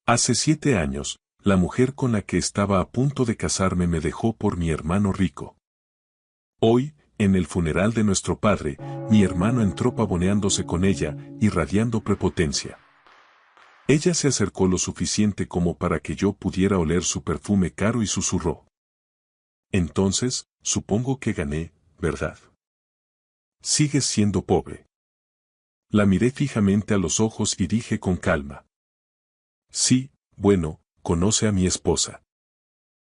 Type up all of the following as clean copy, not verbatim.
Hace 7 años, la mujer con la que estaba a punto de casarme me dejó por mi hermano rico. Hoy, en el funeral de nuestro padre, mi hermano entró pavoneándose con ella, irradiando prepotencia. Ella se acercó lo suficiente como para que yo pudiera oler su perfume caro y susurró. Entonces, supongo que gané, ¿verdad? Sigues siendo pobre. La miré fijamente a los ojos y dije con calma. Sí, bueno, conoce a mi esposa.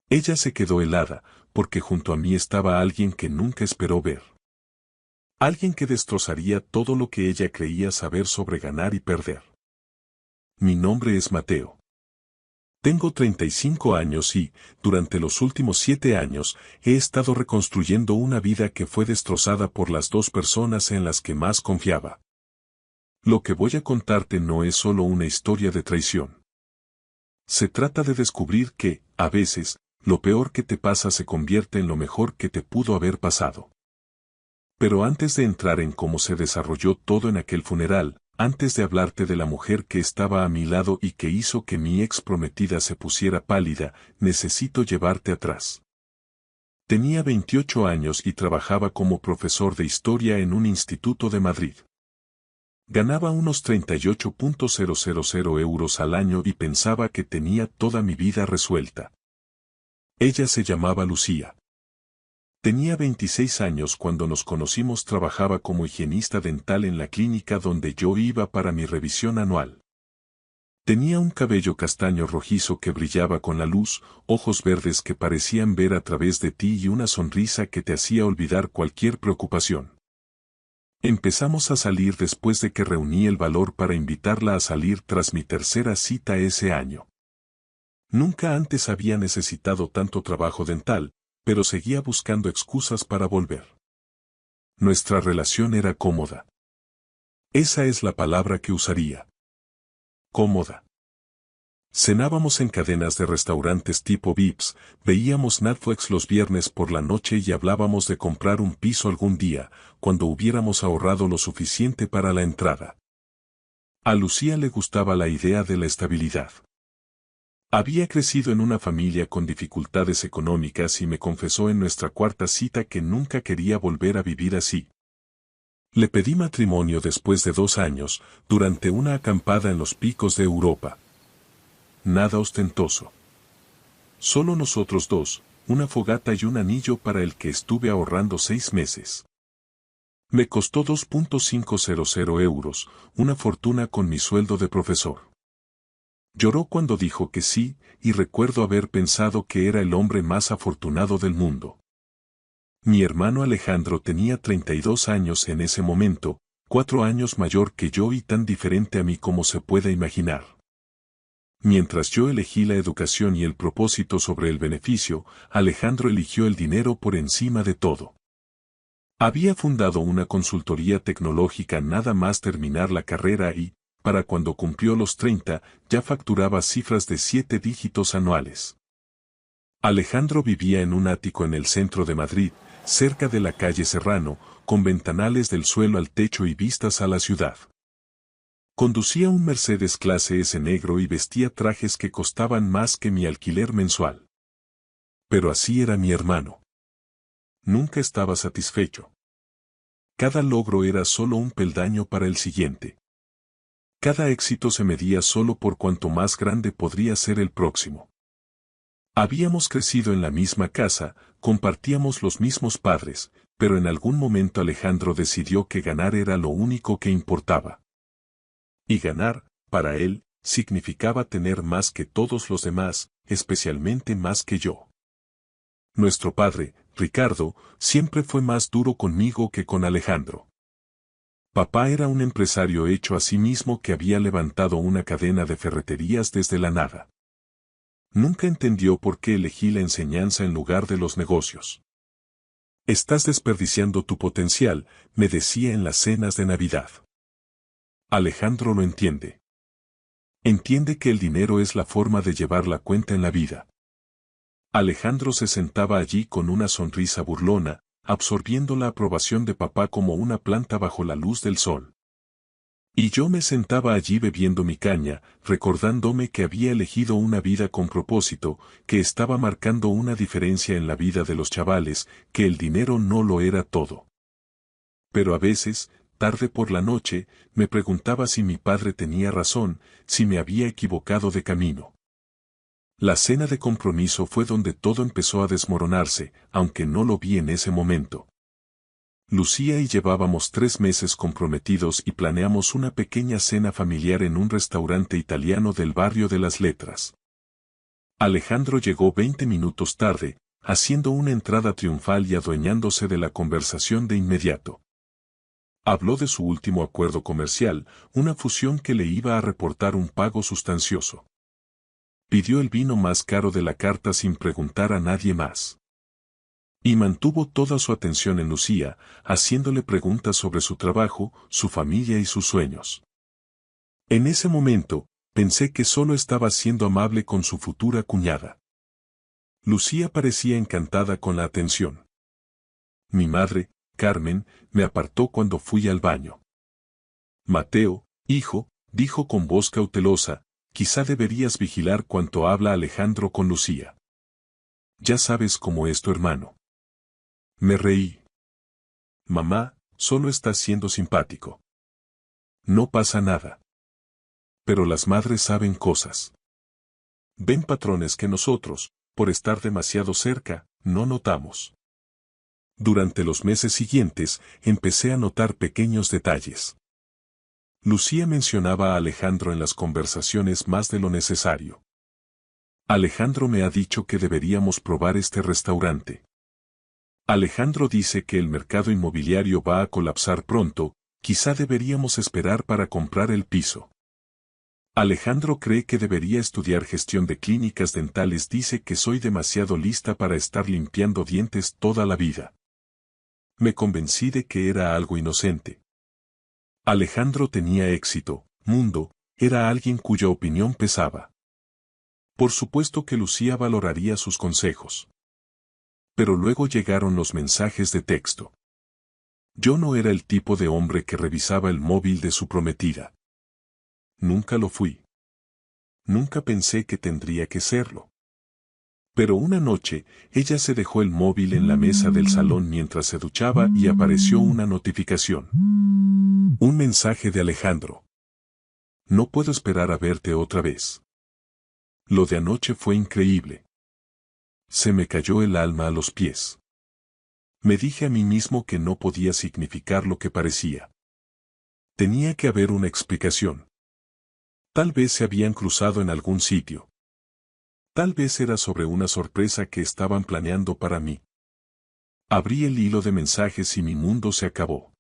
Ella se quedó helada, porque junto a mí estaba alguien que nunca esperó ver. Alguien que destrozaría todo lo que ella creía saber sobre ganar y perder. Mi nombre es Mateo. Tengo 35 años y, durante los últimos 7 años, he estado reconstruyendo una vida que fue destrozada por las dos personas en las que más confiaba. Lo que voy a contarte no es solo una historia de traición. Se trata de descubrir que, a veces, lo peor que te pasa se convierte en lo mejor que te pudo haber pasado. Pero antes de entrar en cómo se desarrolló todo en aquel funeral, antes de hablarte de la mujer que estaba a mi lado y que hizo que mi ex prometida se pusiera pálida, necesito llevarte atrás. Tenía 28 años y trabajaba como profesor de historia en un instituto de Madrid. Ganaba unos 38.000 euros al año y pensaba que tenía toda mi vida resuelta. Ella se llamaba Lucía. Tenía 26 años cuando nos conocimos. Trabajaba como higienista dental en la clínica donde yo iba para mi revisión anual. Tenía un cabello castaño rojizo que brillaba con la luz, ojos verdes que parecían ver a través de ti y una sonrisa que te hacía olvidar cualquier preocupación. Empezamos a salir después de que reuní el valor para invitarla a salir tras mi tercera cita ese año. Nunca antes había necesitado tanto trabajo dental, pero seguía buscando excusas para volver. Nuestra relación era cómoda. Esa es la palabra que usaría. Cómoda. Cenábamos en cadenas de restaurantes tipo Vips, veíamos Netflix los viernes por la noche y hablábamos de comprar un piso algún día, cuando hubiéramos ahorrado lo suficiente para la entrada. A Lucía le gustaba la idea de la estabilidad. Había crecido en una familia con dificultades económicas y me confesó en nuestra cuarta cita que nunca quería volver a vivir así. Le pedí matrimonio después de 2 años, durante una acampada en los picos de Europa. Nada ostentoso. Solo nosotros dos, una fogata y un anillo para el que estuve ahorrando 6 meses. Me costó 2.500 euros, una fortuna con mi sueldo de profesor. Lloró cuando dijo que sí, y recuerdo haber pensado que era el hombre más afortunado del mundo. Mi hermano Alejandro tenía 32 años en ese momento, 4 años mayor que yo y tan diferente a mí como se puede imaginar. Mientras yo elegí la educación y el propósito sobre el beneficio, Alejandro eligió el dinero por encima de todo. Había fundado una consultoría tecnológica nada más terminar la carrera y, para cuando cumplió los 30, ya facturaba cifras de 7 dígitos anuales. Alejandro vivía en un ático en el centro de Madrid, cerca de la calle Serrano, con ventanales del suelo al techo y vistas a la ciudad. Conducía un Mercedes clase S negro y vestía trajes que costaban más que mi alquiler mensual. Pero así era mi hermano. Nunca estaba satisfecho. Cada logro era solo un peldaño para el siguiente. Cada éxito se medía solo por cuanto más grande podría ser el próximo. Habíamos crecido en la misma casa, compartíamos los mismos padres, pero en algún momento Alejandro decidió que ganar era lo único que importaba. Y ganar, para él, significaba tener más que todos los demás, especialmente más que yo. Nuestro padre, Ricardo, siempre fue más duro conmigo que con Alejandro. Papá era un empresario hecho a sí mismo que había levantado una cadena de ferreterías desde la nada. Nunca entendió por qué elegí la enseñanza en lugar de los negocios. Estás desperdiciando tu potencial, me decía en las cenas de Navidad. Alejandro lo entiende. Entiende que el dinero es la forma de llevar la cuenta en la vida. Alejandro se sentaba allí con una sonrisa burlona, absorbiendo la aprobación de papá como una planta bajo la luz del sol. Y yo me sentaba allí bebiendo mi caña, recordándome que había elegido una vida con propósito, que estaba marcando una diferencia en la vida de los chavales, que el dinero no lo era todo. Pero a veces, tarde por la noche, me preguntaba si mi padre tenía razón, si me había equivocado de camino. La cena de compromiso fue donde todo empezó a desmoronarse, aunque no lo vi en ese momento. Lucía y llevábamos 3 meses comprometidos y planeamos una pequeña cena familiar en un restaurante italiano del barrio de las Letras. Alejandro llegó 20 minutos tarde, haciendo una entrada triunfal y adueñándose de la conversación de inmediato. Habló de su último acuerdo comercial, una fusión que le iba a reportar un pago sustancioso. Pidió el vino más caro de la carta sin preguntar a nadie más. Y mantuvo toda su atención en Lucía, haciéndole preguntas sobre su trabajo, su familia y sus sueños. En ese momento, pensé que solo estaba siendo amable con su futura cuñada. Lucía parecía encantada con la atención. Mi madre, Carmen, me apartó cuando fui al baño. Mateo, hijo, dijo con voz cautelosa, quizá deberías vigilar cuánto habla Alejandro con Lucía. Ya sabes cómo es tu hermano. Me reí. Mamá, solo estás siendo simpático. No pasa nada. Pero las madres saben cosas. Ven patrones que nosotros, por estar demasiado cerca, no notamos. Durante los meses siguientes, empecé a notar pequeños detalles. Lucía mencionaba a Alejandro en las conversaciones más de lo necesario. Alejandro me ha dicho que deberíamos probar este restaurante. Alejandro dice que el mercado inmobiliario va a colapsar pronto, quizá deberíamos esperar para comprar el piso. Alejandro cree que debería estudiar gestión de clínicas dentales, dice que soy demasiado lista para estar limpiando dientes toda la vida. Me convencí de que era algo inocente. Alejandro tenía éxito, mundo, era alguien cuya opinión pesaba. Por supuesto que Lucía valoraría sus consejos. Pero luego llegaron los mensajes de texto. Yo no era el tipo de hombre que revisaba el móvil de su prometida. Nunca lo fui. Nunca pensé que tendría que serlo. Pero una noche, ella se dejó el móvil en la mesa del salón mientras se duchaba y apareció una notificación. Un mensaje de Alejandro. No puedo esperar a verte otra vez. Lo de anoche fue increíble. Se me cayó el alma a los pies. Me dije a mí mismo que no podía significar lo que parecía. Tenía que haber una explicación. Tal vez se habían cruzado en algún sitio. Tal vez era sobre una sorpresa que estaban planeando para mí. Abrí el hilo de mensajes y mi mundo se acabó.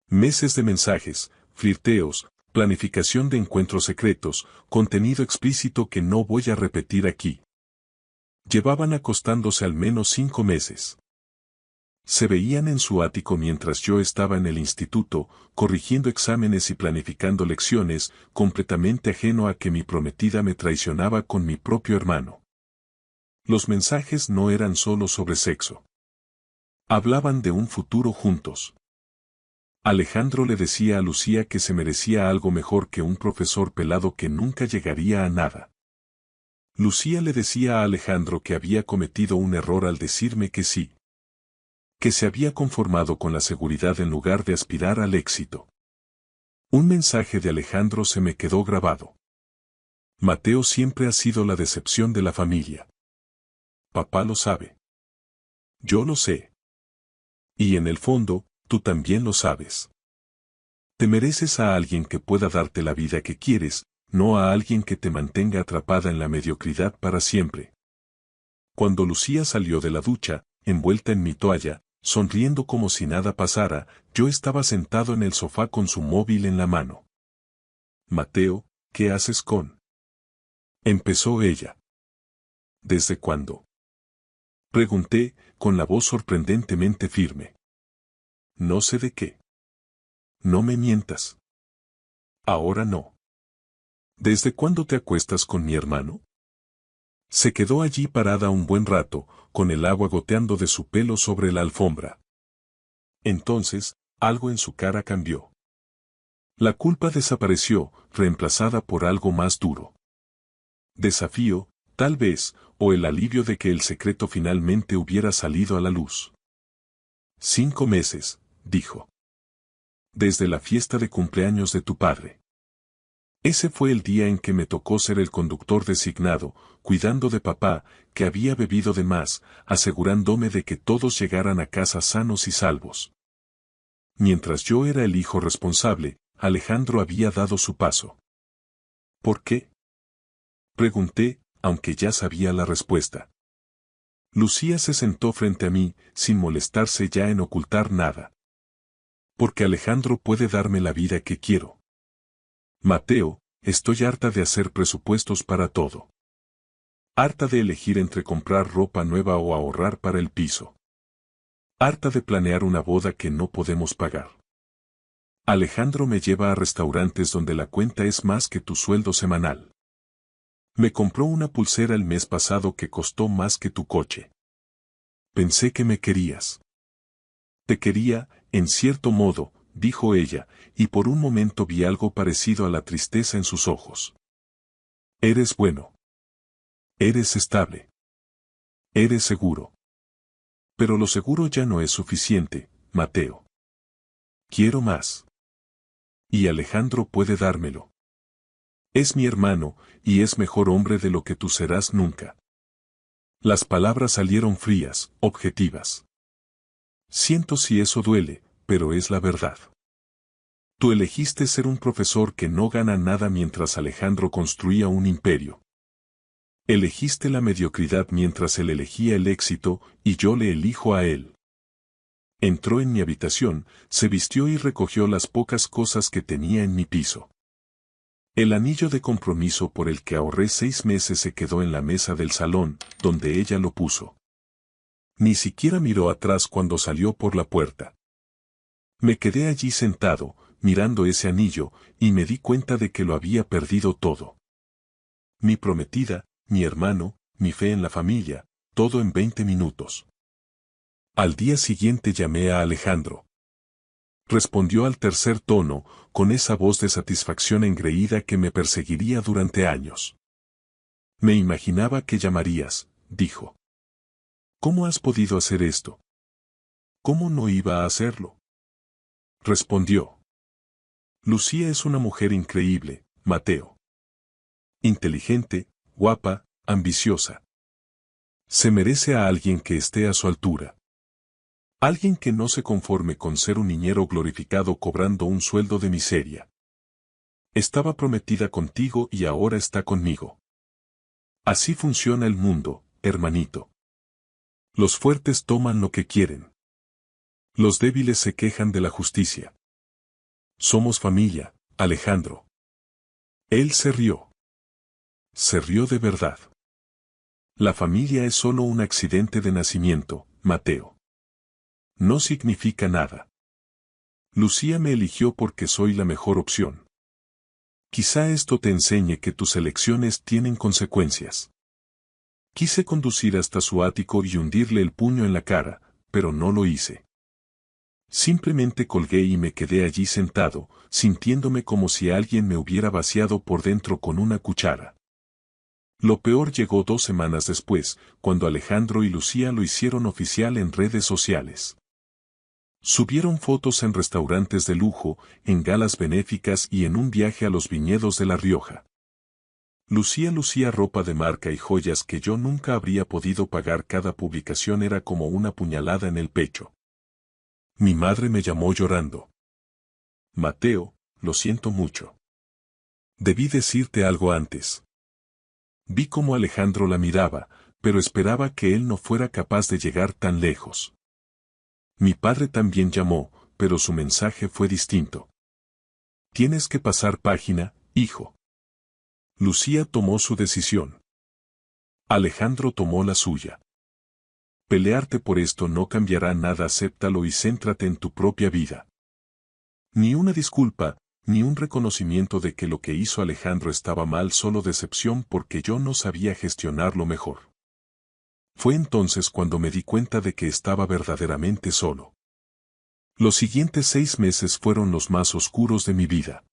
Meses de mensajes, flirteos, planificación de encuentros secretos, contenido explícito que no voy a repetir aquí. Llevaban acostándose al menos 5 meses. Se veían en su ático mientras yo estaba en el instituto, corrigiendo exámenes y planificando lecciones, completamente ajeno a que mi prometida me traicionaba con mi propio hermano. Los mensajes no eran solo sobre sexo. Hablaban de un futuro juntos. Alejandro le decía a Lucía que se merecía algo mejor que un profesor pelado que nunca llegaría a nada. Lucía le decía a Alejandro que había cometido un error al decirme que sí. Que se había conformado con la seguridad en lugar de aspirar al éxito. Un mensaje de Alejandro se me quedó grabado. Mateo siempre ha sido la decepción de la familia. Papá lo sabe. Yo lo sé. Y en el fondo, tú también lo sabes. Te mereces a alguien que pueda darte la vida que quieres, no a alguien que te mantenga atrapada en la mediocridad para siempre. Cuando Lucía salió de la ducha, envuelta en mi toalla, sonriendo como si nada pasara, yo estaba sentado en el sofá con su móvil en la mano. Mateo, ¿qué haces con? Empezó ella. ¿Desde cuándo? Pregunté, con la voz sorprendentemente firme. No sé de qué. No me mientas. Ahora no. ¿Desde cuándo te acuestas con mi hermano? Se quedó allí parada un buen rato, con el agua goteando de su pelo sobre la alfombra. Entonces, algo en su cara cambió. La culpa desapareció, reemplazada por algo más duro. Desafío, tal vez, o el alivio de que el secreto finalmente hubiera salido a la luz. 5 meses, dijo. Desde la fiesta de cumpleaños de tu padre. Ese fue el día en que me tocó ser el conductor designado, cuidando de papá, que había bebido de más, asegurándome de que todos llegaran a casa sanos y salvos. Mientras yo era el hijo responsable, Alejandro había dado su paso. ¿Por qué? Pregunté, aunque ya sabía la respuesta. Lucía se sentó frente a mí, sin molestarse ya en ocultar nada. Porque Alejandro puede darme la vida que quiero. Mateo, estoy harta de hacer presupuestos para todo. Harta de elegir entre comprar ropa nueva o ahorrar para el piso. Harta de planear una boda que no podemos pagar. Alejandro me lleva a restaurantes donde la cuenta es más que tu sueldo semanal. Me compró una pulsera el mes pasado que costó más que tu coche. Pensé que me querías. Te quería, en cierto modo, dijo ella, y por un momento vi algo parecido a la tristeza en sus ojos. Eres bueno. Eres estable. Eres seguro. Pero lo seguro ya no es suficiente, Mateo. Quiero más. Y Alejandro puede dármelo. Es mi hermano, y es mejor hombre de lo que tú serás nunca. Las palabras salieron frías, objetivas. Siento si eso duele, pero es la verdad. Tú elegiste ser un profesor que no gana nada mientras Alejandro construía un imperio. Elegiste la mediocridad mientras él elegía el éxito, y yo le elijo a él. Entró en mi habitación, se vistió y recogió las pocas cosas que tenía en mi piso. El anillo de compromiso por el que ahorré 6 meses se quedó en la mesa del salón, donde ella lo puso. Ni siquiera miró atrás cuando salió por la puerta. Me quedé allí sentado, mirando ese anillo, y me di cuenta de que lo había perdido todo. Mi prometida, mi hermano, mi fe en la familia, todo en 20 minutos. Al día siguiente llamé a Alejandro. Respondió al tercer tono, con esa voz de satisfacción engreída que me perseguiría durante años. Me imaginaba que llamarías, dijo. ¿Cómo has podido hacer esto? ¿Cómo no iba a hacerlo? Respondió. Lucía es una mujer increíble, Mateo. Inteligente, guapa, ambiciosa. Se merece a alguien que esté a su altura. Alguien que no se conforme con ser un niñero glorificado cobrando un sueldo de miseria. Estaba prometida contigo y ahora está conmigo. Así funciona el mundo, hermanito. Los fuertes toman lo que quieren. Los débiles se quejan de la justicia. Somos familia, Alejandro. Él se rió. Se rió de verdad. La familia es solo un accidente de nacimiento, Mateo. No significa nada. Lucía me eligió porque soy la mejor opción. Quizá esto te enseñe que tus elecciones tienen consecuencias. Quise conducir hasta su ático y hundirle el puño en la cara, pero no lo hice. Simplemente colgué y me quedé allí sentado, sintiéndome como si alguien me hubiera vaciado por dentro con una cuchara. Lo peor llegó 2 semanas después, cuando Alejandro y Lucía lo hicieron oficial en redes sociales. Subieron fotos en restaurantes de lujo, en galas benéficas y en un viaje a los viñedos de La Rioja. Lucía lucía ropa de marca y joyas que yo nunca habría podido pagar. Cada publicación era como una puñalada en el pecho. Mi madre me llamó llorando. Mateo, lo siento mucho. Debí decirte algo antes. Vi cómo Alejandro la miraba, pero esperaba que él no fuera capaz de llegar tan lejos. Mi padre también llamó, pero su mensaje fue distinto. Tienes que pasar página, hijo. Lucía tomó su decisión. Alejandro tomó la suya. Pelearte por esto no cambiará nada, acéptalo y céntrate en tu propia vida. Ni una disculpa, ni un reconocimiento de que lo que hizo Alejandro estaba mal, solo decepción porque yo no sabía gestionarlo mejor. Fue entonces cuando me di cuenta de que estaba verdaderamente solo. Los siguientes 6 meses fueron los más oscuros de mi vida.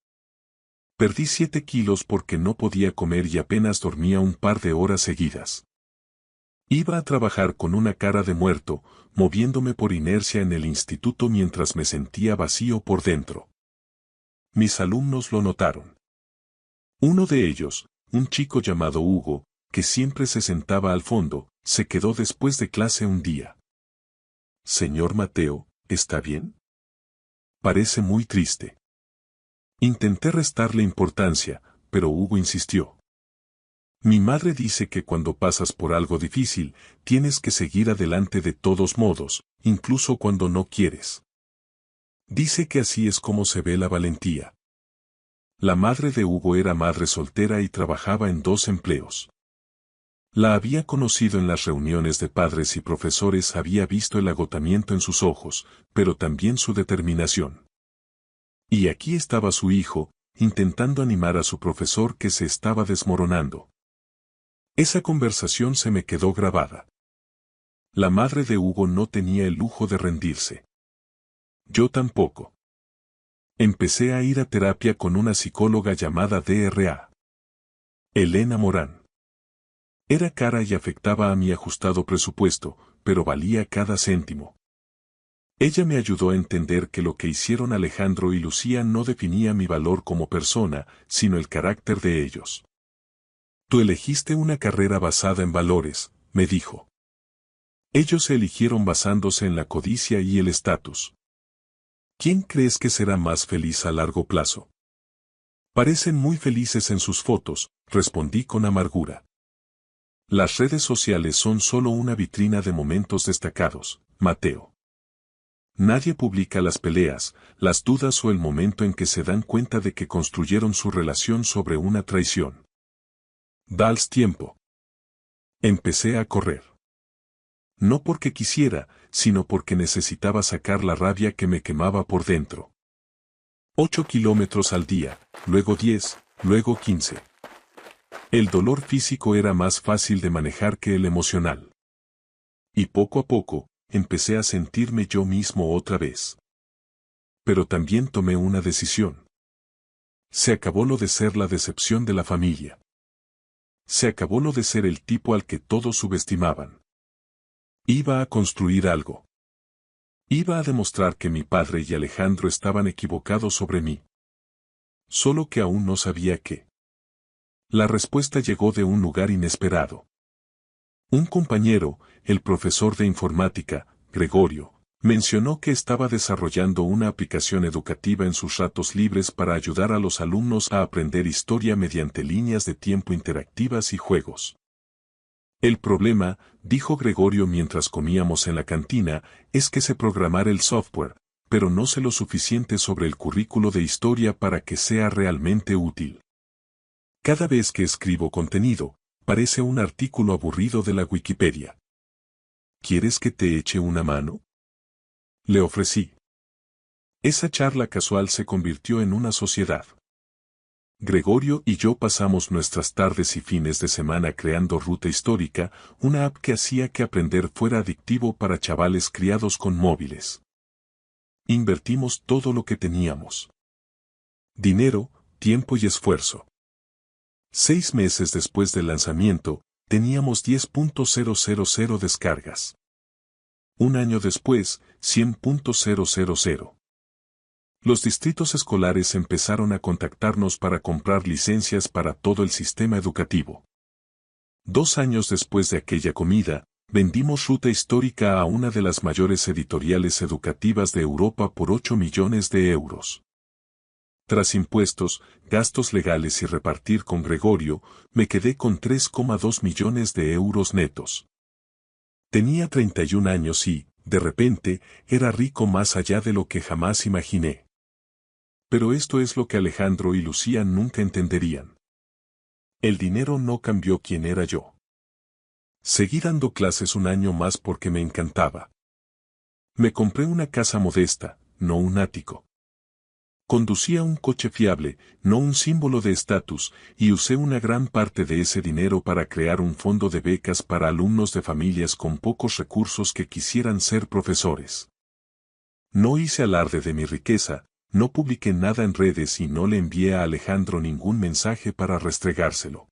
Perdí 7 kilos porque no podía comer y apenas dormía un par de horas seguidas. Iba a trabajar con una cara de muerto, moviéndome por inercia en el instituto mientras me sentía vacío por dentro. Mis alumnos lo notaron. Uno de ellos, un chico llamado Hugo, que siempre se sentaba al fondo, se quedó después de clase un día. Señor Mateo, ¿está bien? Parece muy triste. Intenté restarle importancia, pero Hugo insistió. Mi madre dice que cuando pasas por algo difícil, tienes que seguir adelante de todos modos, incluso cuando no quieres. Dice que así es como se ve la valentía. La madre de Hugo era madre soltera y trabajaba en 2 empleos. La había conocido en las reuniones de padres y profesores, había visto el agotamiento en sus ojos, pero también su determinación. Y aquí estaba su hijo, intentando animar a su profesor que se estaba desmoronando. Esa conversación se me quedó grabada. La madre de Hugo no tenía el lujo de rendirse. Yo tampoco. Empecé a ir a terapia con una psicóloga llamada Dra. Elena Morán. Era cara y afectaba a mi ajustado presupuesto, pero valía cada céntimo. Ella me ayudó a entender que lo que hicieron Alejandro y Lucía no definía mi valor como persona, sino el carácter de ellos. Tú elegiste una carrera basada en valores, me dijo. Ellos se eligieron basándose en la codicia y el estatus. ¿Quién crees que será más feliz a largo plazo? Parecen muy felices en sus fotos, respondí con amargura. Las redes sociales son solo una vitrina de momentos destacados, Mateo. Nadie publica las peleas, las dudas o el momento en que se dan cuenta de que construyeron su relación sobre una traición. Dales tiempo. Empecé a correr. No porque quisiera, sino porque necesitaba sacar la rabia que me quemaba por dentro. 8 kilómetros al día, luego 10, luego 15. El dolor físico era más fácil de manejar que el emocional. Y poco a poco, empecé a sentirme yo mismo otra vez. Pero también tomé una decisión. Se acabó lo de ser la decepción de la familia. Se acabó lo de ser el tipo al que todos subestimaban. Iba a construir algo. Iba a demostrar que mi padre y Alejandro estaban equivocados sobre mí. Solo que aún no sabía qué. La respuesta llegó de un lugar inesperado. Un compañero, el profesor de informática, Gregorio, mencionó que estaba desarrollando una aplicación educativa en sus ratos libres para ayudar a los alumnos a aprender historia mediante líneas de tiempo interactivas y juegos. El problema, dijo Gregorio mientras comíamos en la cantina, es que sé programar el software, pero no sé lo suficiente sobre el currículo de historia para que sea realmente útil. Cada vez que escribo contenido, parece un artículo aburrido de la Wikipedia. ¿Quieres que te eche una mano? Le ofrecí. Esa charla casual se convirtió en una sociedad. Gregorio y yo pasamos nuestras tardes y fines de semana creando Ruta Histórica, una app que hacía que aprender fuera adictivo para chavales criados con móviles. Invertimos todo lo que teníamos. Dinero, tiempo y esfuerzo. 6 meses después del lanzamiento, teníamos 10.000 descargas. Un año después, 100.000. Los distritos escolares empezaron a contactarnos para comprar licencias para todo el sistema educativo. 2 años después de aquella comida, vendimos Ruta Histórica a una de las mayores editoriales educativas de Europa por 8 millones de euros. Tras impuestos, gastos legales y repartir con Gregorio, me quedé con 3,2 millones de euros netos. Tenía 31 años y, de repente, era rico más allá de lo que jamás imaginé. Pero esto es lo que Alejandro y Lucía nunca entenderían. El dinero no cambió quién era yo. Seguí dando clases un año más porque me encantaba. Me compré una casa modesta, no un ático. Conducía un coche fiable, no un símbolo de estatus, y usé una gran parte de ese dinero para crear un fondo de becas para alumnos de familias con pocos recursos que quisieran ser profesores. No hice alarde de mi riqueza, no publiqué nada en redes y no le envié a Alejandro ningún mensaje para restregárselo.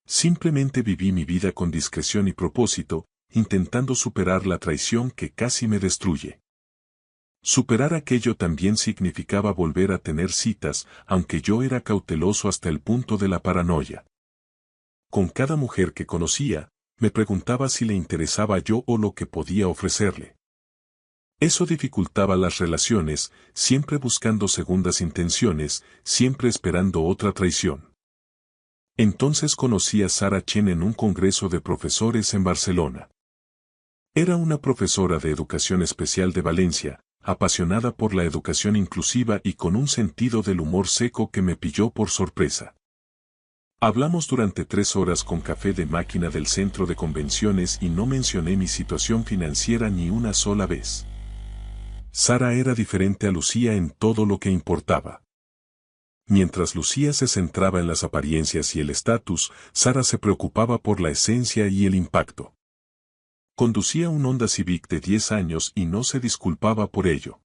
Simplemente viví mi vida con discreción y propósito, intentando superar la traición que casi me destruye. Superar aquello también significaba volver a tener citas, aunque yo era cauteloso hasta el punto de la paranoia. Con cada mujer que conocía, me preguntaba si le interesaba yo o lo que podía ofrecerle. Eso dificultaba las relaciones, siempre buscando segundas intenciones, siempre esperando otra traición. Entonces conocí a Sara Chen en un congreso de profesores en Barcelona. Era una profesora de educación especial de Valencia, apasionada por la educación inclusiva y con un sentido del humor seco que me pilló por sorpresa. Hablamos durante 3 horas con café de máquina del centro de convenciones y no mencioné mi situación financiera ni una sola vez. Sara era diferente a Lucía en todo lo que importaba. Mientras Lucía se centraba en las apariencias y el estatus, Sara se preocupaba por la esencia y el impacto. Conducía un Honda Civic de 10 años y no se disculpaba por ello.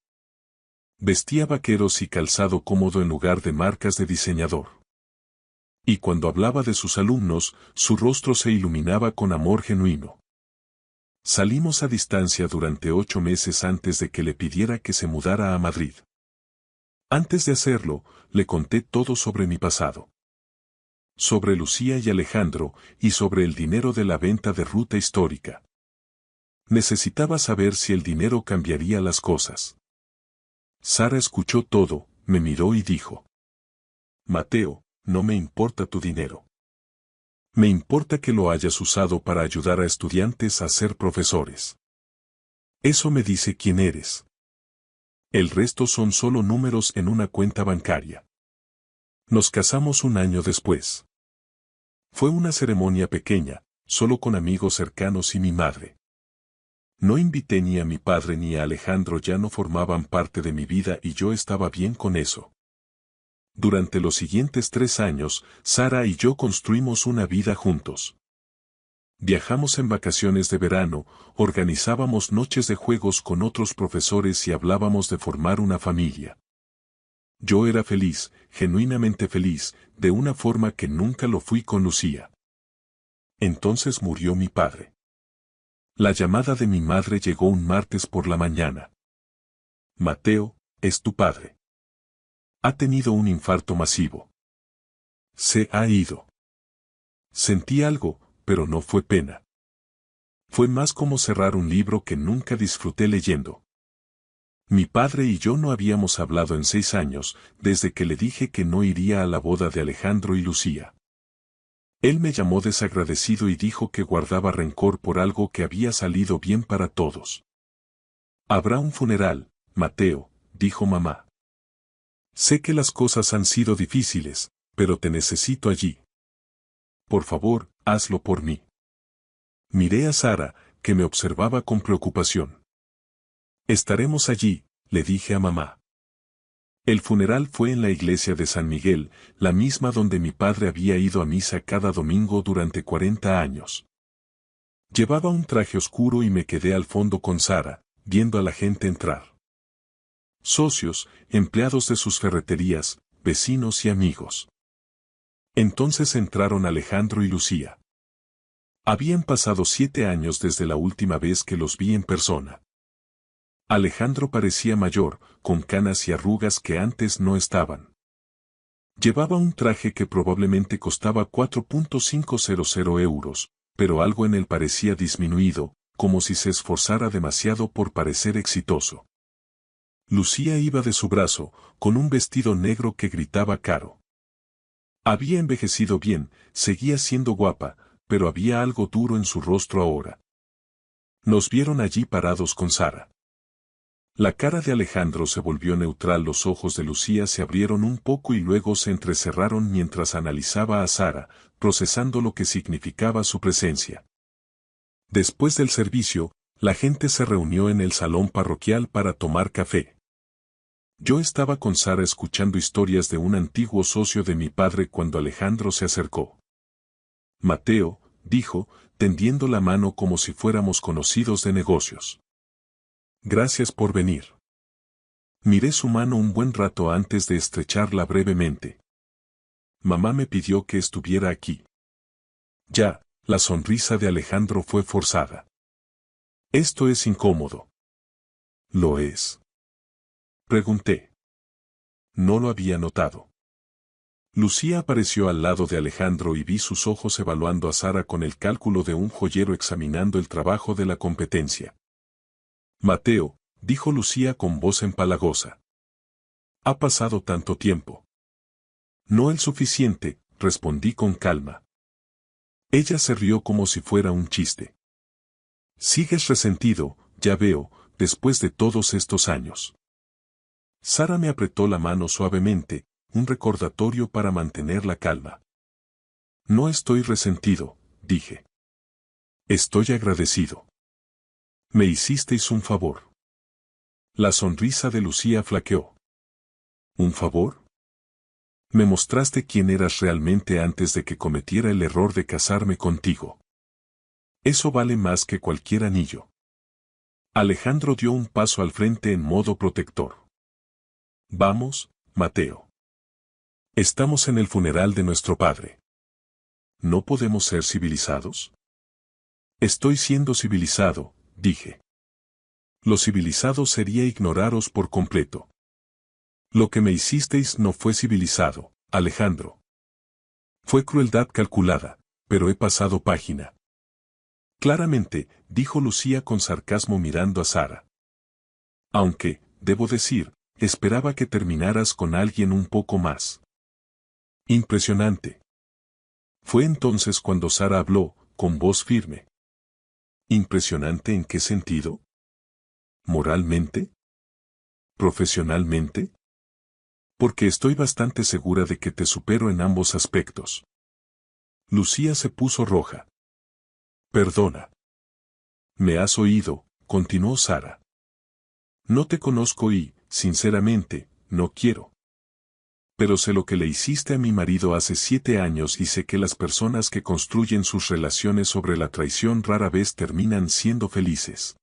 Vestía vaqueros y calzado cómodo en lugar de marcas de diseñador. Y cuando hablaba de sus alumnos, su rostro se iluminaba con amor genuino. Salimos a distancia durante 8 meses antes de que le pidiera que se mudara a Madrid. Antes de hacerlo, le conté todo sobre mi pasado. Sobre Lucía y Alejandro, y sobre el dinero de la venta de ruta histórica. Necesitaba saber si el dinero cambiaría las cosas. Sara escuchó todo, me miró y dijo: Mateo, no me importa tu dinero. Me importa que lo hayas usado para ayudar a estudiantes a ser profesores. Eso me dice quién eres. El resto son solo números en una cuenta bancaria. Nos casamos un año después. Fue una ceremonia pequeña, solo con amigos cercanos y mi madre. No invité ni a mi padre ni a Alejandro, ya no formaban parte de mi vida y yo estaba bien con eso. Durante los siguientes 3 años, Sara y yo construimos una vida juntos. Viajamos en vacaciones de verano, organizábamos noches de juegos con otros profesores y hablábamos de formar una familia. Yo era feliz, genuinamente feliz, de una forma que nunca lo fui con Lucía. Entonces murió mi padre. La llamada de mi madre llegó un martes por la mañana. Mateo, es tu padre. Ha tenido un infarto masivo. Se ha ido. Sentí algo, pero no fue pena. Fue más como cerrar un libro que nunca disfruté leyendo. Mi padre y yo no habíamos hablado en 6 años, desde que le dije que no iría a la boda de Alejandro y Lucía. Él me llamó desagradecido y dijo que guardaba rencor por algo que había salido bien para todos. Habrá un funeral, Mateo, dijo mamá. Sé que las cosas han sido difíciles, pero te necesito allí. Por favor, hazlo por mí. Miré a Sara, que me observaba con preocupación. Estaremos allí, le dije a mamá. El funeral fue en la iglesia de San Miguel, la misma donde mi padre había ido a misa cada domingo durante 40 años. Llevaba un traje oscuro y me quedé al fondo con Sara, viendo a la gente entrar. Socios, empleados de sus ferreterías, vecinos y amigos. Entonces entraron Alejandro y Lucía. Habían pasado 7 años desde la última vez que los vi en persona. Alejandro parecía mayor, con canas y arrugas que antes no estaban. Llevaba un traje que probablemente costaba 4.500 euros, pero algo en él parecía disminuido, como si se esforzara demasiado por parecer exitoso. Lucía iba de su brazo, con un vestido negro que gritaba caro. Había envejecido bien, seguía siendo guapa, pero había algo duro en su rostro ahora. Nos vieron allí parados con Sara. La cara de Alejandro se volvió neutral, los ojos de Lucía se abrieron un poco y luego se entrecerraron mientras analizaba a Sara, procesando lo que significaba su presencia. Después del servicio, la gente se reunió en el salón parroquial para tomar café. Yo estaba con Sara escuchando historias de un antiguo socio de mi padre cuando Alejandro se acercó. Mateo, dijo, tendiendo la mano como si fuéramos conocidos de negocios. Gracias por venir. Miré su mano un buen rato antes de estrecharla brevemente. Mamá me pidió que estuviera aquí. Ya, la sonrisa de Alejandro fue forzada. Esto es incómodo. ¿Lo es? Pregunté. No lo había notado. Lucía apareció al lado de Alejandro y vi sus ojos evaluando a Sara con el cálculo de un joyero examinando el trabajo de la competencia. Mateo, dijo Lucía con voz empalagosa. Ha pasado tanto tiempo. No el suficiente, respondí con calma. Ella se rió como si fuera un chiste. Sigues resentido, ya veo, después de todos estos años. Sara me apretó la mano suavemente, un recordatorio para mantener la calma. No estoy resentido, dije. Estoy agradecido. Me hicisteis un favor. La sonrisa de Lucía flaqueó. ¿Un favor? Me mostraste quién eras realmente antes de que cometiera el error de casarme contigo. Eso vale más que cualquier anillo. Alejandro dio un paso al frente en modo protector. Vamos, Mateo. Estamos en el funeral de nuestro padre. ¿No podemos ser civilizados? Estoy siendo civilizado, dije. Lo civilizado sería ignoraros por completo. Lo que me hicisteis no fue civilizado, Alejandro. Fue crueldad calculada, pero he pasado página. Claramente, dijo Lucía con sarcasmo mirando a Sara. Aunque, debo decir, esperaba que terminaras con alguien un poco más. Impresionante. Fue entonces cuando Sara habló, con voz firme. ¿Impresionante en qué sentido? ¿Moralmente? ¿Profesionalmente? Porque estoy bastante segura de que te supero en ambos aspectos. Lucía se puso roja. Perdona. Me has oído, continuó Sara. No te conozco y, sinceramente, no quiero. Pero sé lo que le hiciste a mi marido hace 7 años y sé que las personas que construyen sus relaciones sobre la traición rara vez terminan siendo felices.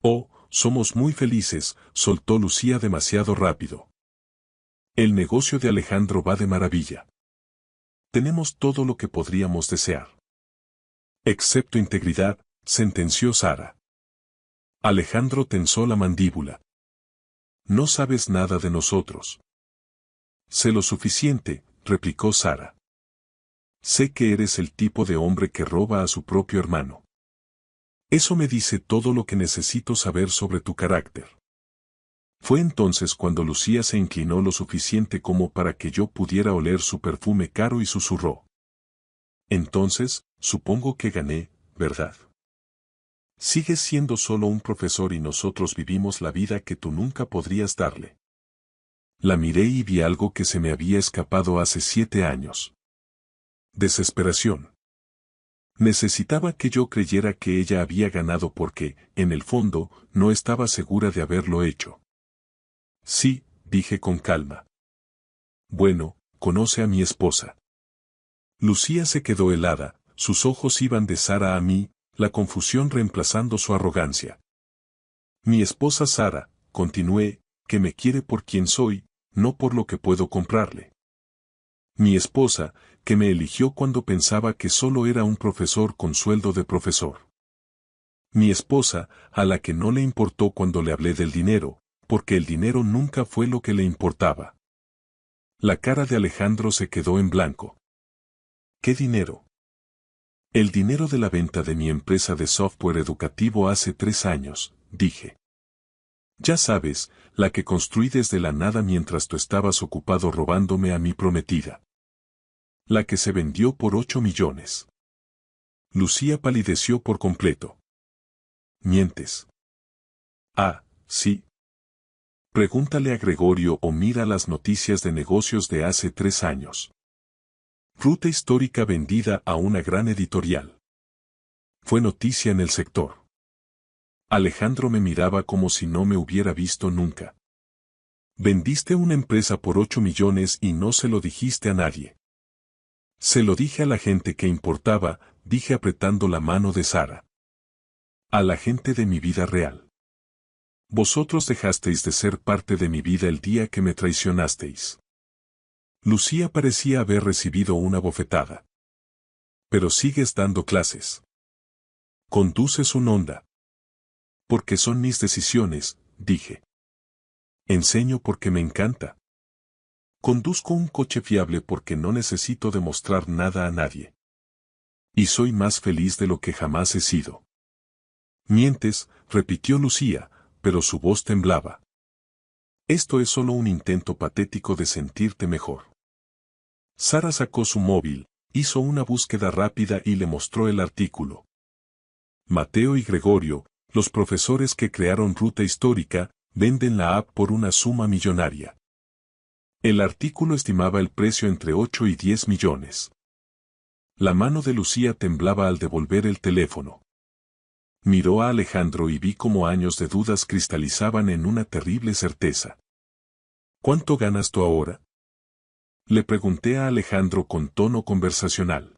Oh, somos muy felices, soltó Lucía demasiado rápido. El negocio de Alejandro va de maravilla. Tenemos todo lo que podríamos desear. Excepto integridad, sentenció Sara. Alejandro tensó la mandíbula. No sabes nada de nosotros. Sé lo suficiente, replicó Sara. Sé que eres el tipo de hombre que roba a su propio hermano. Eso me dice todo lo que necesito saber sobre tu carácter. Fue entonces cuando Lucía se inclinó lo suficiente como para que yo pudiera oler su perfume caro y susurró. Entonces, supongo que gané, ¿verdad? Sigues siendo solo un profesor y nosotros vivimos la vida que tú nunca podrías darle. La miré y vi algo que se me había escapado hace 7 años. Desesperación. Necesitaba que yo creyera que ella había ganado porque, en el fondo, no estaba segura de haberlo hecho. Sí, dije con calma. Bueno, conoce a mi esposa. Lucía se quedó helada, sus ojos iban de Sara a mí, la confusión reemplazando su arrogancia. Mi esposa Sara, continué, que me quiere por quien soy, no por lo que puedo comprarle. Mi esposa, que me eligió cuando pensaba que solo era un profesor con sueldo de profesor. Mi esposa, a la que no le importó cuando le hablé del dinero, porque el dinero nunca fue lo que le importaba. La cara de Alejandro se quedó en blanco. ¿Qué dinero? El dinero de la venta de mi empresa de software educativo hace 3 años, dije. Ya sabes, la que construí desde la nada mientras tú estabas ocupado robándome a mi prometida. La que se vendió por 8 millones. Lucía palideció por completo. Mientes. Ah, sí. Pregúntale a Gregorio o mira las noticias de negocios de hace 3 años. Ruta histórica vendida a una gran editorial. Fue noticia en el sector. Alejandro me miraba como si no me hubiera visto nunca. Vendiste una empresa por 8 millones y no se lo dijiste a nadie. Se lo dije a la gente que importaba, dije apretando la mano de Sara. A la gente de mi vida real. Vosotros dejasteis de ser parte de mi vida el día que me traicionasteis. Lucía parecía haber recibido una bofetada. Pero sigues dando clases. Conduces un Honda. Porque son mis decisiones, dije. Enseño porque me encanta. Conduzco un coche fiable porque no necesito demostrar nada a nadie. Y soy más feliz de lo que jamás he sido. Mientes, repitió Lucía, pero su voz temblaba. Esto es solo un intento patético de sentirte mejor. Sara sacó su móvil, hizo una búsqueda rápida y le mostró el artículo. Mateo y Gregorio, los profesores que crearon Ruta Histórica, venden la app por una suma millonaria. El artículo estimaba el precio entre 8 y 10 millones. La mano de Lucía temblaba al devolver el teléfono. Miró a Alejandro y vi cómo años de dudas cristalizaban en una terrible certeza. ¿Cuánto ganas tú ahora? Le pregunté a Alejandro con tono conversacional.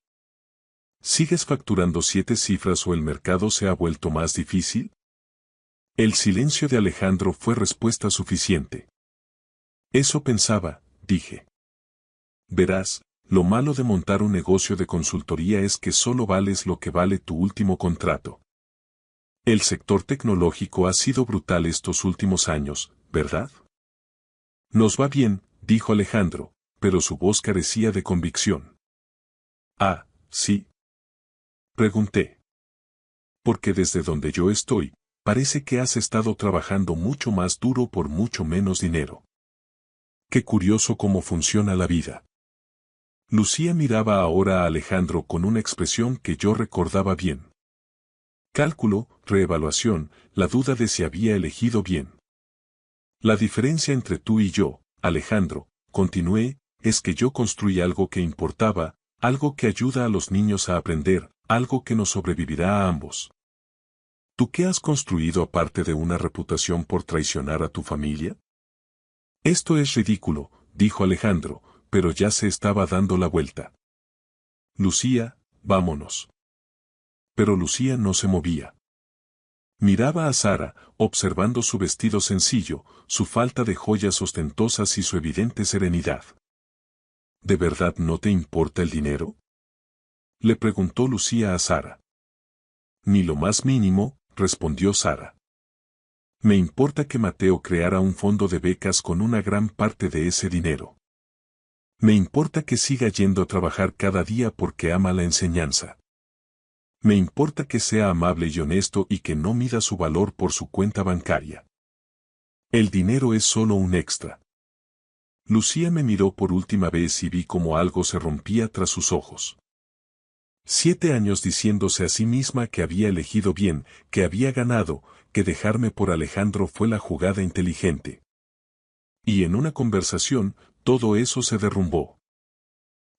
¿Sigues facturando 7 cifras o el mercado se ha vuelto más difícil? El silencio de Alejandro fue respuesta suficiente. Eso pensaba, dije. Verás, lo malo de montar un negocio de consultoría es que solo vales lo que vale tu último contrato. El sector tecnológico ha sido brutal estos últimos años, ¿verdad? Nos va bien, dijo Alejandro, pero su voz carecía de convicción. Ah, sí. Pregunté. Porque desde donde yo estoy, parece que has estado trabajando mucho más duro por mucho menos dinero. Qué curioso cómo funciona la vida. Lucía miraba ahora a Alejandro con una expresión que yo recordaba bien. Cálculo, reevaluación, la duda de si había elegido bien. La diferencia entre tú y yo, Alejandro, continué, es que yo construí algo que importaba, algo que ayuda a los niños a aprender, algo que nos sobrevivirá a ambos. ¿Tú qué has construido aparte de una reputación por traicionar a tu familia? Esto es ridículo, dijo Alejandro, pero ya se estaba dando la vuelta. Lucía, vámonos. Pero Lucía no se movía. Miraba a Sara, observando su vestido sencillo, su falta de joyas ostentosas y su evidente serenidad. ¿De verdad no te importa el dinero? Le preguntó Lucía a Sara. Ni lo más mínimo, respondió Sara. Me importa que Mateo creara un fondo de becas con una gran parte de ese dinero. Me importa que siga yendo a trabajar cada día porque ama la enseñanza. Me importa que sea amable y honesto y que no mida su valor por su cuenta bancaria. El dinero es solo un extra. Lucía me miró por última vez y vi cómo algo se rompía tras sus ojos. 7 años diciéndose a sí misma que había elegido bien, que había ganado, que dejarme por Alejandro fue la jugada inteligente. Y en una conversación, todo eso se derrumbó.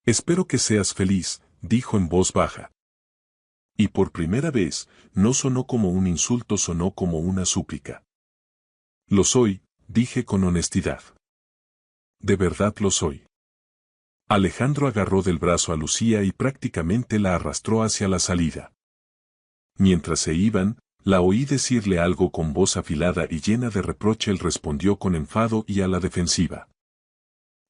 Espero que seas feliz, dijo en voz baja. Y por primera vez, no sonó como un insulto, sonó como una súplica. Lo soy, dije con honestidad. De verdad lo soy. Alejandro agarró del brazo a Lucía y prácticamente la arrastró hacia la salida. Mientras se iban, la oí decirle algo con voz afilada y llena de reproche. Él respondió con enfado y a la defensiva.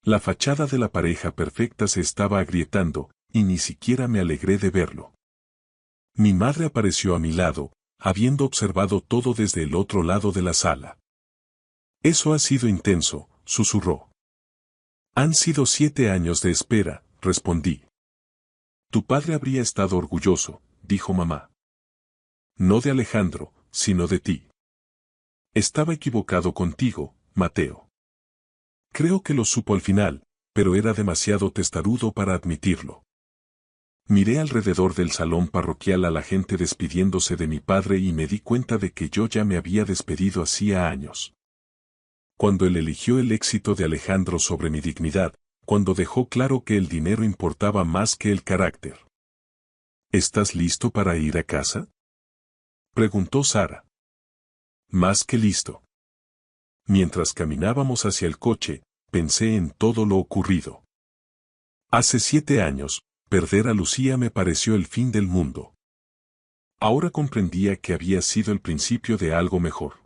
La fachada de la pareja perfecta se estaba agrietando, y ni siquiera me alegré de verlo. Mi madre apareció a mi lado, habiendo observado todo desde el otro lado de la sala. Eso ha sido intenso, susurró. Han sido 7 años de espera, respondí. Tu padre habría estado orgulloso, dijo mamá. No de Alejandro, sino de ti. Estaba equivocado contigo, Mateo. Creo que lo supo al final, pero era demasiado testarudo para admitirlo. Miré alrededor del salón parroquial a la gente despidiéndose de mi padre y me di cuenta de que yo ya me había despedido hacía años. Cuando él eligió el éxito de Alejandro sobre mi dignidad, cuando dejó claro que el dinero importaba más que el carácter. ¿Estás listo para ir a casa? Preguntó Sara. Más que listo. Mientras caminábamos hacia el coche, pensé en todo lo ocurrido. Hace 7 años, perder a Lucía me pareció el fin del mundo. Ahora comprendía que había sido el principio de algo mejor.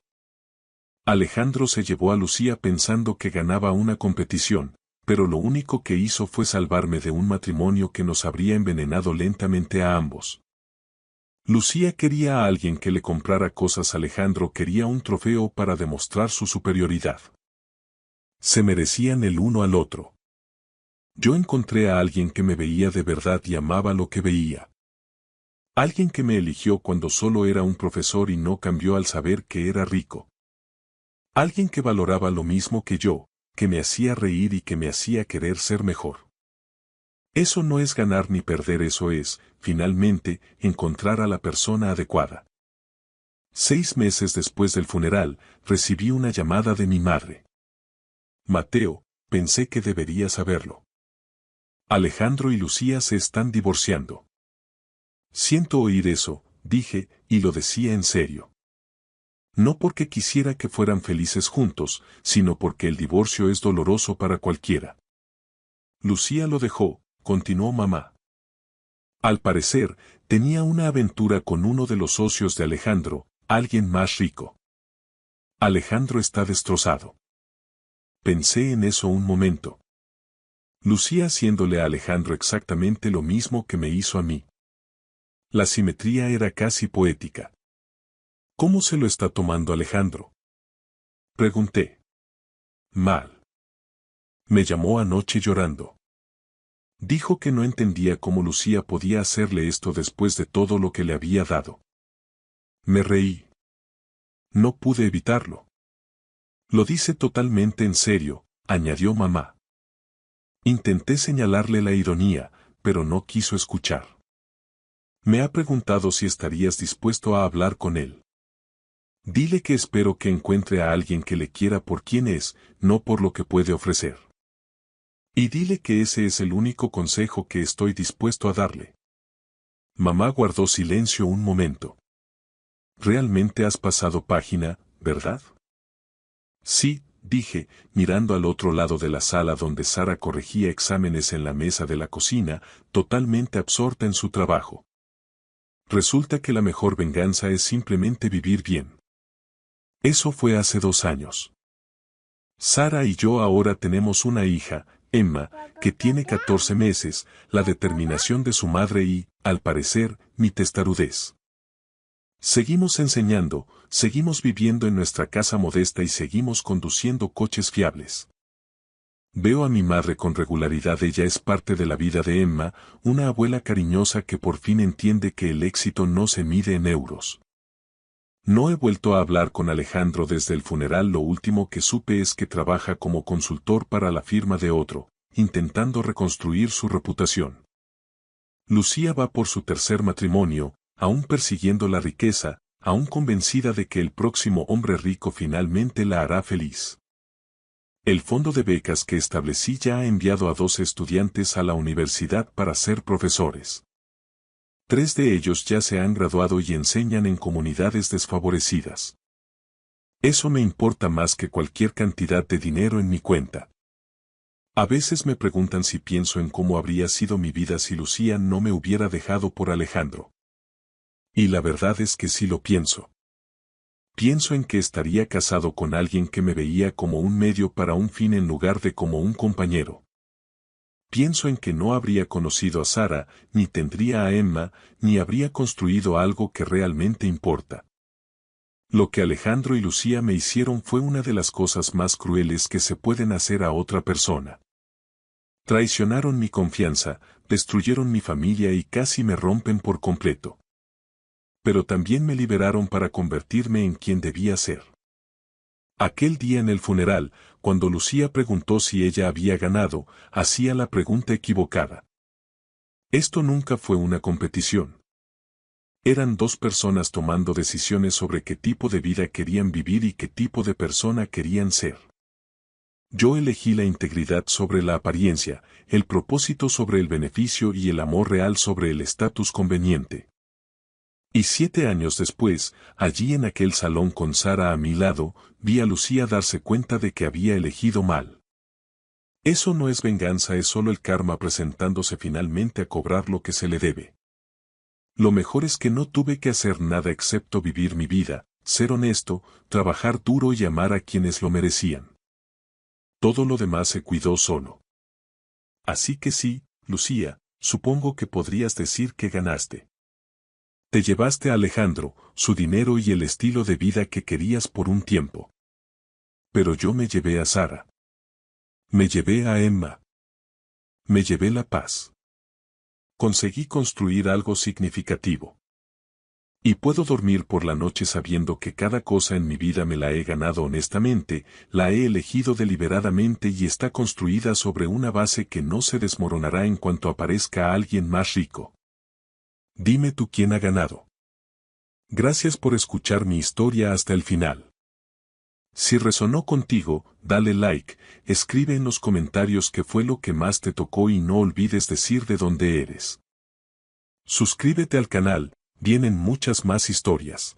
Alejandro se llevó a Lucía pensando que ganaba una competición, pero lo único que hizo fue salvarme de un matrimonio que nos habría envenenado lentamente a ambos. Lucía quería a alguien que le comprara cosas, Alejandro quería un trofeo para demostrar su superioridad. Se merecían el uno al otro. Yo encontré a alguien que me veía de verdad y amaba lo que veía. Alguien que me eligió cuando solo era un profesor y no cambió al saber que era rico. Alguien que valoraba lo mismo que yo, que me hacía reír y que me hacía querer ser mejor. Eso no es ganar ni perder, eso es, finalmente, encontrar a la persona adecuada. 6 meses después del funeral, recibí una llamada de mi madre. Mateo, pensé que deberías saberlo. Alejandro y Lucía se están divorciando. Siento oír eso, dije, y lo decía en serio. No porque quisiera que fueran felices juntos, sino porque el divorcio es doloroso para cualquiera. Lucía lo dejó, continuó mamá. Al parecer, tenía una aventura con uno de los socios de Alejandro, alguien más rico. Alejandro está destrozado. Pensé en eso un momento. Lucía haciéndole a Alejandro exactamente lo mismo que me hizo a mí. La simetría era casi poética. ¿Cómo se lo está tomando Alejandro? Pregunté. Mal. Me llamó anoche llorando. Dijo que no entendía cómo Lucía podía hacerle esto después de todo lo que le había dado. Me reí. No pude evitarlo. Lo dice totalmente en serio, añadió mamá. Intenté señalarle la ironía, pero no quiso escuchar. Me ha preguntado si estarías dispuesto a hablar con él. Dile que espero que encuentre a alguien que le quiera por quien es, no por lo que puede ofrecer. Y dile que ese es el único consejo que estoy dispuesto a darle. Mamá guardó silencio un momento. Realmente has pasado página, ¿verdad? Sí, dije, mirando al otro lado de la sala donde Sara corregía exámenes en la mesa de la cocina, totalmente absorta en su trabajo. Resulta que la mejor venganza es simplemente vivir bien. Eso fue hace 2 años. Sara y yo ahora tenemos una hija, Emma, que tiene 14 meses, la determinación de su madre y, al parecer, mi testarudez. Seguimos enseñando, seguimos viviendo en nuestra casa modesta y seguimos conduciendo coches fiables. Veo a mi madre con regularidad, ella es parte de la vida de Emma, una abuela cariñosa que por fin entiende que el éxito no se mide en euros. No he vuelto a hablar con Alejandro desde el funeral, lo último que supe es que trabaja como consultor para la firma de otro, intentando reconstruir su reputación. Lucía va por su 3er matrimonio, aún persiguiendo la riqueza, aún convencida de que el próximo hombre rico finalmente la hará feliz. El fondo de becas que establecí ya ha enviado a 12 estudiantes a la universidad para ser profesores. 3 de ellos ya se han graduado y enseñan en comunidades desfavorecidas. Eso me importa más que cualquier cantidad de dinero en mi cuenta. A veces me preguntan si pienso en cómo habría sido mi vida si Lucía no me hubiera dejado por Alejandro. Y la verdad es que sí lo pienso. Pienso en que estaría casado con alguien que me veía como un medio para un fin en lugar de como un compañero. Pienso en que no habría conocido a Sara, ni tendría a Emma, ni habría construido algo que realmente importa. Lo que Alejandro y Lucía me hicieron fue una de las cosas más crueles que se pueden hacer a otra persona. Traicionaron mi confianza, destruyeron mi familia y casi me rompen por completo. Pero también me liberaron para convertirme en quien debía ser. Aquel día en el funeral, cuando Lucía preguntó si ella había ganado, hacía la pregunta equivocada. Esto nunca fue una competición. Eran 2 personas tomando decisiones sobre qué tipo de vida querían vivir y qué tipo de persona querían ser. Yo elegí la integridad sobre la apariencia, el propósito sobre el beneficio y el amor real sobre el estatus conveniente. Y 7 años después, allí en aquel salón con Sara a mi lado, vi a Lucía darse cuenta de que había elegido mal. Eso no es venganza, es solo el karma presentándose finalmente a cobrar lo que se le debe. Lo mejor es que no tuve que hacer nada excepto vivir mi vida, ser honesto, trabajar duro y amar a quienes lo merecían. Todo lo demás se cuidó solo. Así que sí, Lucía, supongo que podrías decir que ganaste. Te llevaste a Alejandro, su dinero y el estilo de vida que querías por un tiempo. Pero yo me llevé a Sara. Me llevé a Emma. Me llevé la paz. Conseguí construir algo significativo. Y puedo dormir por la noche sabiendo que cada cosa en mi vida me la he ganado honestamente, la he elegido deliberadamente y está construida sobre una base que no se desmoronará en cuanto aparezca alguien más rico. Dime tú quién ha ganado. Gracias por escuchar mi historia hasta el final. Si resonó contigo, dale like, escribe en los comentarios qué fue lo que más te tocó y no olvides decir de dónde eres. Suscríbete al canal, vienen muchas más historias.